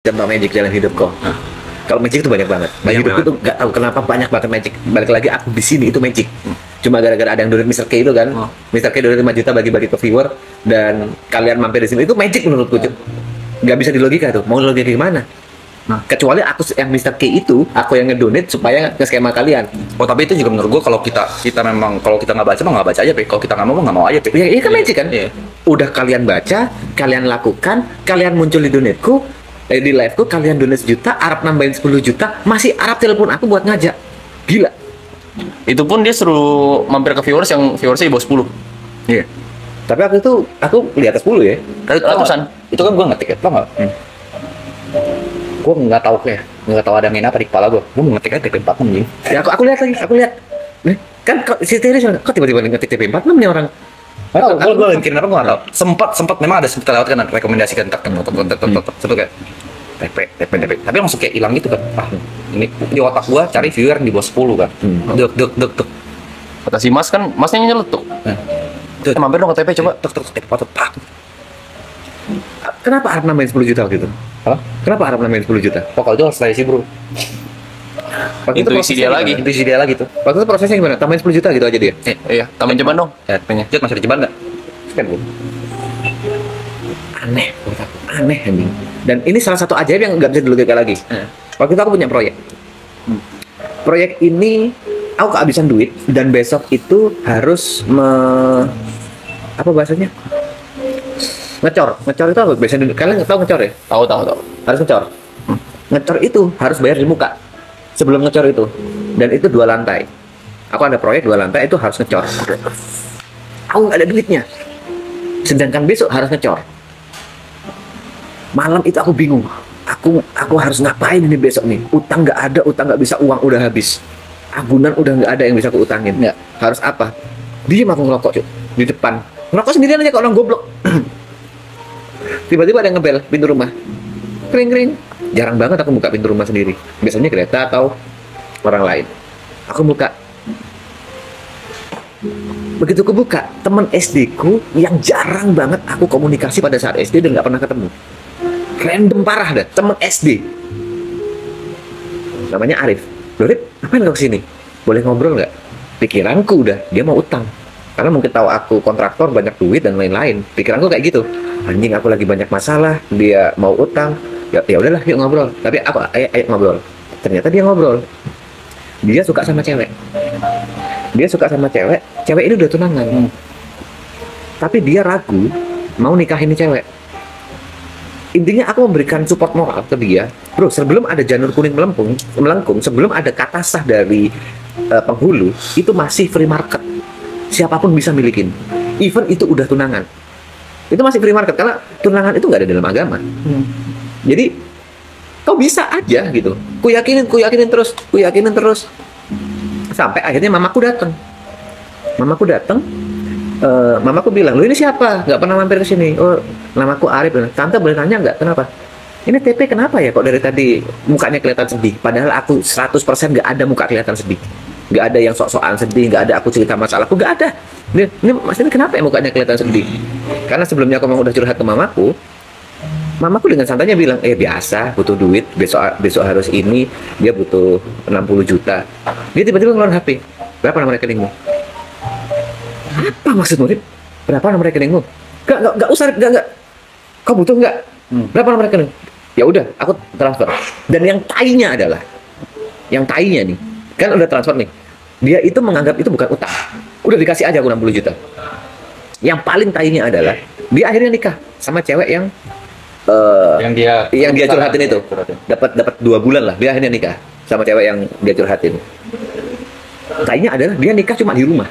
contoh magic dalam hidupku. Kalau magic itu banyak banget. Di hidupku tuh nggak tahu kenapa banyak banget magic. Balik lagi aku di sini itu magic. Cuma gara-gara ada yang donate Mr. K itu kan. Mr. K donate 5 juta bagi-bagi ke viewer dan kalian mampir di sini itu magic menurutku. Nggak bisa dilogika tuh. Mau logika gimana? Kecuali aku yang Mr. K itu, aku yang ngedonate supaya ke skema kalian. Oh tapi itu juga menurut gua kalau kita memang kalau kita nggak baca mah nggak baca aja, Pe. Kalau kita nggak mau aja, Pe. Ya, ini kan magic kan? Iya. Udah kalian baca, kalian lakukan, kalian muncul di donateku, di liveku, kalian donate 1 juta, Arab nambahin 10 juta, masih Arab telepon aku buat ngajak. Gila. Itu pun dia suruh mampir ke viewers yang viewersnya di bawah 10. Iya. Tapi aku di atas 10 ya. Tapi Ratusan. itu kan gua ngetik ya, tau nggak? Gua nggak tahu ada angin apa di kepala gua. Gua mau ngetik aja TP 46 anjing. Ya aku lihat lagi, aku lihat. Nih, kan si Terry kok tiba-tiba ngetik TP 46 nih orang. Gua linkin apa gua nggak tahu. Sempat memang ada sempat lewat kan rekomendasikan sempet kayak TP. Tapi langsung kayak hilang gitu kan. Ah, ini di otak gua cari viewer yang di bawah 10 kan. Dek. Kata si Mas kan, Masnya nyeletuk. Mampir dong ke TP coba. TP patut. Kenapa Arab nambahin 10 juta gitu? Hah? Kenapa Arab nambahin 10 juta? Pokoknya jual setelah sih, Bro. Intuisi dia lagi. Intuisi dia lagi tuh. Waktu itu prosesnya gimana? Tambahin 10 juta gitu aja dia? Iya, tambahin ceban dong. TP-nya. Jod masih ada ceban nggak? Kan, Bro. Aneh, menurut aku. Aneh anjing. Dan ini salah satu ajaib yang nggak bisa dilogika lagi. Waktu itu aku punya proyek. Proyek ini aku kehabisan duit dan besok itu harus apa bahasanya? Ngecor itu apa? Biasanya kalian tahu ngecor ya? Tahu. Harus ngecor. Ngecor itu harus bayar di muka sebelum ngecor itu. Dan itu 2 lantai. Aku ada proyek 2 lantai itu harus ngecor. Aku nggak ada duitnya. Sedangkan besok harus ngecor. Malam itu aku bingung. Aku harus ngapain ini besok nih? Utang nggak ada, utang nggak bisa, uang udah habis. Agunan udah nggak ada yang bisa aku utangin. Nggak. Harus apa? Diam aku ngerokok cuy di depan. Ngerokok sendirian aja kalau orang goblok. Tiba-tiba ada yang ngebel pintu rumah. Kring. Jarang banget aku buka pintu rumah sendiri. Biasanya kereta atau orang lain. Aku buka. Begitu aku buka, teman SD ku yang jarang banget aku komunikasi pada saat SD dan nggak pernah ketemu. Random parah dah, teman SD. Namanya Arif. Arif, ngapain kau kesini? Boleh ngobrol nggak? Pikiranku udah, dia mau utang. Karena mungkin tahu aku kontraktor, banyak duit dan lain-lain. Pikiranku kayak gitu. Anjing, aku lagi banyak masalah, dia mau utang. Ya udahlah, yuk ngobrol. Tapi aku ayo ngobrol. Ternyata dia ngobrol. Dia suka sama cewek. Cewek ini udah tunangan. Tapi dia ragu mau nikahin ini cewek. Intinya aku memberikan support moral ke dia. Bro, sebelum ada janur kuning melengkung, sebelum ada kata sah dari penghulu, itu masih free market. Siapapun bisa milikin. Even itu udah tunangan. Itu masih free market karena tunangan itu nggak ada dalam agama. Jadi kau bisa aja gitu. Ku yakinin terus. Sampai akhirnya mamaku datang. Mamaku bilang, "Lu ini siapa? Nggak pernah mampir ke sini." "Oh, namaku Arif." "Tante boleh tanya nggak kenapa?" "Ini TP kenapa ya kok dari tadi mukanya kelihatan sedih?" Padahal aku 100% nggak ada muka kelihatan sedih. Nggak ada yang sok-sokan sedih, nggak ada aku cerita masalahku, nggak ada. Ini maksudnya kenapa ya mukanya kelihatan sedih? Karena sebelumnya aku memang udah curhat ke mamaku dengan santainya bilang, biasa, butuh duit, besok harus ini, dia butuh 60 juta. Dia tiba-tiba ngeluarin HP. "Berapa nomor rekeningmu?" "Apa maksudmu, Rip? Berapa nomor rekeningmu?" Nggak usah, Rip, nggak. "Kau butuh nggak? Berapa nomor rekening?" "Ya udah, aku transfer." Dan yang tainya nih, kan udah transfer nih. Dia itu menganggap itu bukan utang. Udah dikasih aja aku 60 juta. Yang paling tainya adalah dia akhirnya nikah sama cewek yang dia curhatin itu. Dapat 2 bulan lah, dia akhirnya nikah sama cewek yang dia curhatin. Tainya adalah dia nikah cuma di rumah.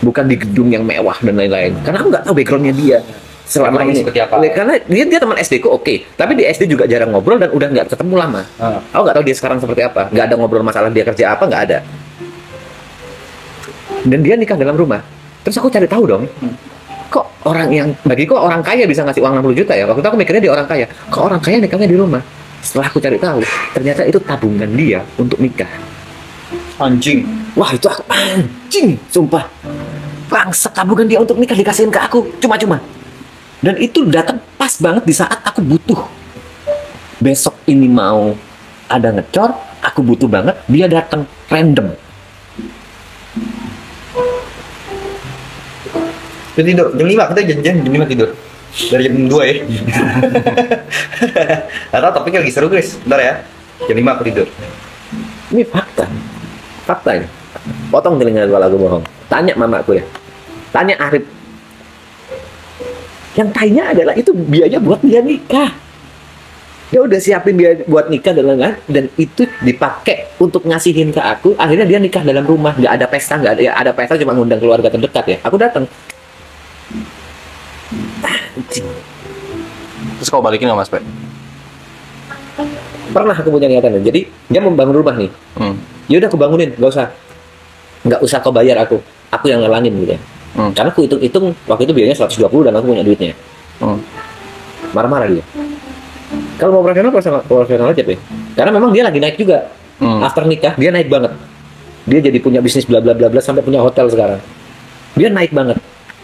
Bukan di gedung yang mewah dan lain-lain. Karena aku nggak tahu backgroundnya dia selama ini. Karena dia teman SD ku oke. Tapi di SD juga jarang ngobrol dan udah nggak ketemu lama. Aku nggak tahu dia sekarang seperti apa. Nggak ada ngobrol masalah dia kerja apa, nggak ada. Dan dia nikah dalam rumah. Terus aku cari tahu dong. Kok bagiku orang kaya bisa ngasih uang 60 juta ya? Waktu itu aku mikirnya dia orang kaya. Kok orang kaya nikahnya di rumah? Setelah aku cari tahu, ternyata itu tabungan dia untuk nikah. Anjing. Wah, itu aku anjing, sumpah. Bangsat, tabungan dia untuk nikah dikasihin ke aku cuma-cuma. Dan itu datang pas banget di saat aku butuh. besok ini mau ada ngecor, aku butuh banget, dia datang random. Dia tidur jam 5, kita janjian jam 5 tidur. Dari jam 2 ya. Atau topiknya lagi seru guys. Bentar ya. Jam 5 aku tidur. Ini fakta ini. Potong telinga kalau aku bohong. Tanya mamaku ya, tanya Arif. Yang tanya adalah itu biaya buat dia nikah. Dia udah siapin biaya buat nikah dan itu dipakai untuk ngasihin ke aku. Akhirnya dia nikah dalam rumah, nggak ada pesta, nggak ada, ya ada pesta cuma ngundang keluarga terdekat ya. Aku datang. Terus kau balikin nggak Mas Pe? Pernah aku punya niatan. Jadi dia membangun rumah nih. Ya udah aku bangunin, nggak usah kau bayar aku yang ngelangin gitu ya. Karena aku hitung waktu itu biayanya 120 dan aku punya duitnya. Marah-marah dia. Kalau mau profesional aja deh. Karena memang dia lagi naik juga. After nikah dia naik banget. Dia jadi punya bisnis bla bla bla bla sampai punya hotel sekarang. Dia naik banget.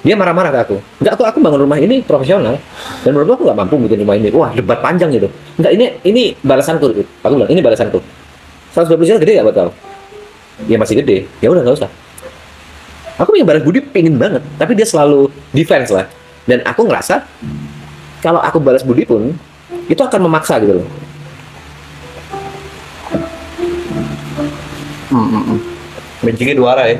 Dia marah-marah ke aku. Enggak, aku bangun rumah ini profesional. Dan menurut aku nggak mampu bikin rumah ini. Wah, debat panjang gitu. Enggak, ini balasanku. Aku bilang, ini balasanku. 120 juta gede ya buat kau? Ya masih gede. Ya udah nggak usah. Aku punya balas budi pengen banget. Tapi dia selalu defense lah. Dan aku ngerasa kalau aku balas budi pun itu akan memaksa gitu loh. Bensinnya 2 arah ya.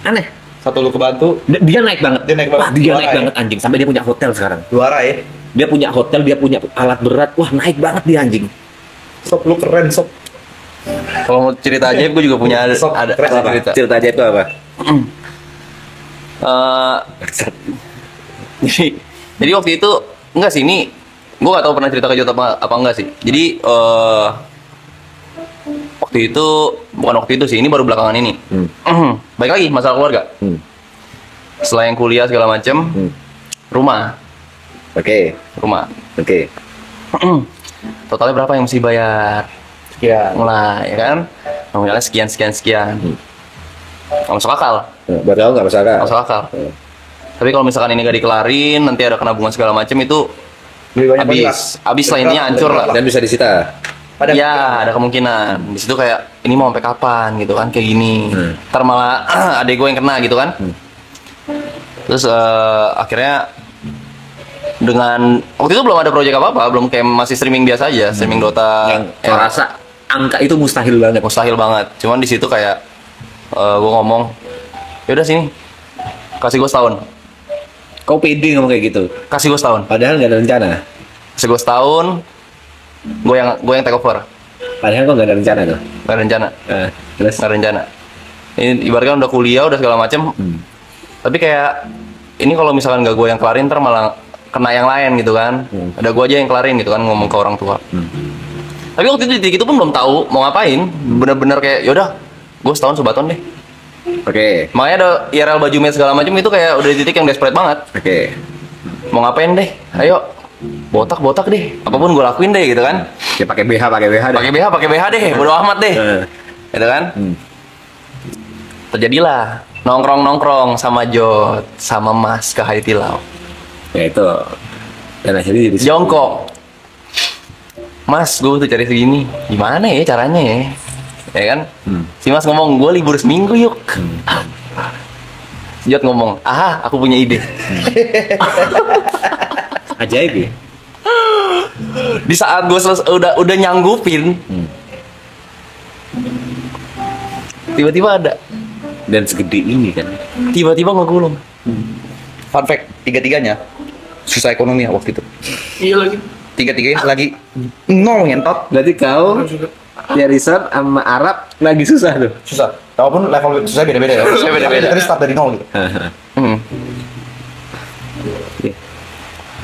Aneh. Satu lu kebantu. Dia naik banget. Dia naik banget. Wah, dia Dua naik arah banget anjing. Sampai dia punya hotel sekarang. 2 arah ya. Dia punya hotel, dia punya alat berat. Wah, naik banget dia anjing. Sob, lu keren sob. Kalau mau cerita ajaib, gue juga punya ada cerita. Cerita aja itu apa? Jadi waktu itu enggak sih, ini gue gak tahu pernah cerita ke Jota apa enggak sih. Jadi waktu itu sih, ini baru belakangan ini. Baik lagi masalah keluarga. Setelah yang kuliah segala macam, rumah. Rumah. Totalnya berapa yang mesti bayar? Sekian lah, ya kan? Nominalnya sekian. Nggak masuk akal. Buat kamu nggak masuk akal. Masuk akal. Tapi kalau misalkan ini nggak dikelarin, nanti ada kena segala macam itu habis lah, intinya hancur lah. Dan bisa disita. Ya, ada kemungkinan. Di situ kayak ini mau sampai kapan gitu kan, kayak gini. Ntar malah adek gue yang kena gitu kan. Terus akhirnya dengan waktu itu belum ada proyek apa-apa, belum, kayak masih streaming biasa aja, streaming Dota. Yang rasa angka itu mustahil banget. Cuman di situ kayak gue ngomong, yaudah sini, kasih gue setahun. Kau pede ngomong kayak gitu? Kasih gue setahun. Padahal nggak ada rencana. Kasih gue setahun, gue yang take over. Padahal kok nggak ada rencana tuh. Nggak ada rencana. Terus? Nggak ada rencana. Ini ibaratkan udah kuliah, udah segala macem. Tapi kayak ini kalau misalkan nggak gue yang kelarin, ntar malah kena yang lain gitu kan. Ada gue aja yang kelarin gitu kan, ngomong ke orang tua. Tapi waktu itu di titik itu pun belum tahu mau ngapain. Bener-bener kayak yaudah, gue setahun sebaton deh. Makanya ada IRL baju med segala macam itu kayak udah di titik yang desperate banget. Mau ngapain deh? Ayo botak deh. Apapun gue lakuin deh gitu kan. Ya pakai BH deh. Pakai BH deh. Bodo amat deh. Gitu kan. Terjadilah nongkrong sama Jot sama Mas ke Haitilau. Ya itu. Dan akhirnya jadi jongkok. Mas, gue butuh cari segini. Gimana ya caranya ya? Ya kan? Si Mas ngomong, gue libur seminggu yuk. Jot ngomong, aku punya ide. Ajaib ya? Di saat gue udah nyanggupin, tiba-tiba ada. Dan segede ini kan? Tiba-tiba ngegulung. Fun fact, tiga-tiganya susah ekonomi ya waktu itu. Iya lagi. Tiga-tiganya lagi nol ngentot. Berarti kau ya resort sama Arab lagi susah tuh. Susah. Walaupun level susah beda-beda ya. Susah beda-beda. Tapi start dari nol gitu.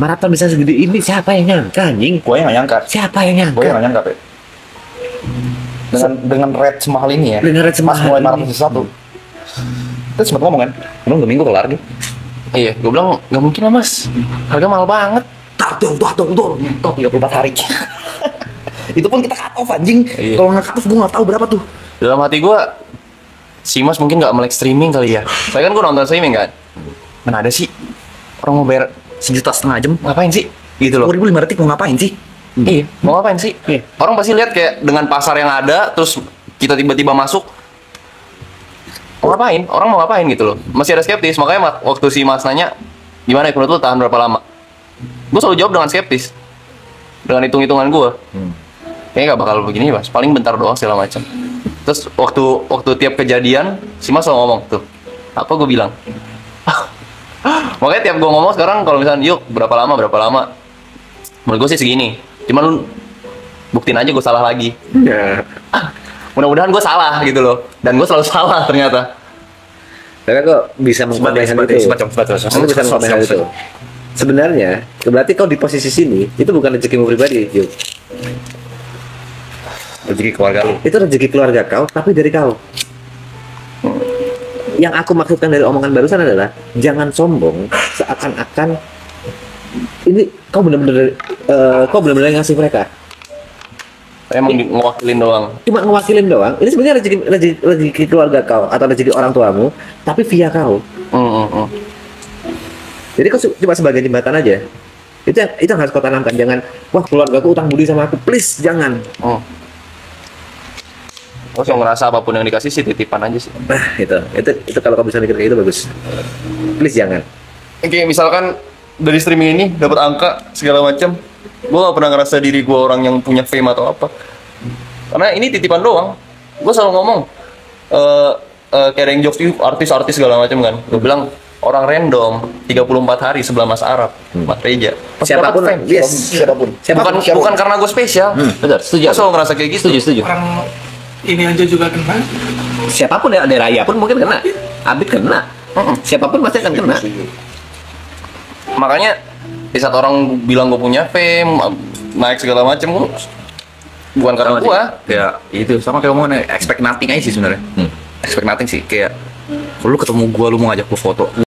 Maraton bisa segede ini, siapa yang nyangka anjing? Gue yang gak nyangka. Siapa yang nyangka? Gue yang gak nyangka, Pe. Dengan rate semahal ini ya. Dengan rate semahal mulai ini. maraton sesuatu. Kita sempat ngomong kan, belum 2 minggu kelar nih. Iya, gue bilang nggak mungkin lah Mas. Harga mahal banget. Tuh, nyentot 34 hari. Itu pun kita cut off anjing. Iya. Kalau nggak cut off gue nggak tahu berapa tuh. Dalam hati gue, si Mas mungkin nggak melek streaming kali ya. Saya kan gue nonton streaming kan. Mana ada sih orang mau bayar 1,5 juta ngapain sih? Gitu loh. 10.500 mau ngapain sih? Iya, mau ngapain sih? Orang pasti lihat kayak dengan pasar yang ada, terus kita tiba-tiba masuk, mau ngapain? Orang mau ngapain gitu loh? Masih ada skeptis, makanya waktu si Mas nanya, gimana ya menurut lu tahan berapa lama? Gue selalu jawab dengan skeptis, dengan hitung-hitungan gue. Kayaknya gak bakal begini Mas, paling bentar doang segala macam. Terus waktu tiap kejadian, si Mas selalu ngomong tuh, apa gue bilang? Makanya tiap gue ngomong sekarang kalau misalnya yuk berapa lama, menurut gue sih segini. Cuman lu buktiin aja gue salah lagi. Ya. Mudah-mudahan gue salah gitu loh. Dan gue selalu salah ternyata. Tapi kok bisa mengkomentar itu? Aku bisa mengkomentar itu. Sebenarnya, berarti kau di posisi sini itu bukan rezekimu pribadi, Yuk. Rezeki keluarga lu. Itu rezeki keluarga kau, tapi dari kau. Yang aku maksudkan dari omongan barusan adalah jangan sombong seakan-akan ini kau benar-benar ngasih mereka. Emang ngewakilin doang. Cuma ngewakilin doang. Ini sebenarnya rezeki keluarga kau atau rezeki orang tuamu, tapi via kau. Jadi kau cuma sebagai jembatan aja. Itu yang harus kau tanamkan. Jangan, wah keluargaku utang budi sama aku, please jangan. Terus yang ngerasa apapun yang dikasih sih titipan aja sih. Nah itu kalau kau bisa mikir kayak itu bagus. Please jangan. Kayak misalkan dari streaming ini dapat angka segala macam, gue gak pernah ngerasa diri gue orang yang punya fame atau apa. Karena ini titipan doang. Gue selalu ngomong kayak ada yang jokes artis-artis segala macam kan. Gue bilang orang random 34 hari sebelah Mas Arab, Mas Reja. Siapapun, yes. Bukan karena gue spesial. Betul, setuju. Gue selalu ngerasa kayak gitu. Setuju. Orang ini aja juga kena. Siapapun ya, ada Raya pun mungkin kena. Abid kena. Siapapun pasti akan kena. Makanya di saat orang bilang gue punya fame, naik segala macam, gue bukan karena gue. Ya itu sama kayak omongan expect nothing aja sih sebenarnya. Expect nothing sih kayak lu ketemu gua lu mau ngajak gua foto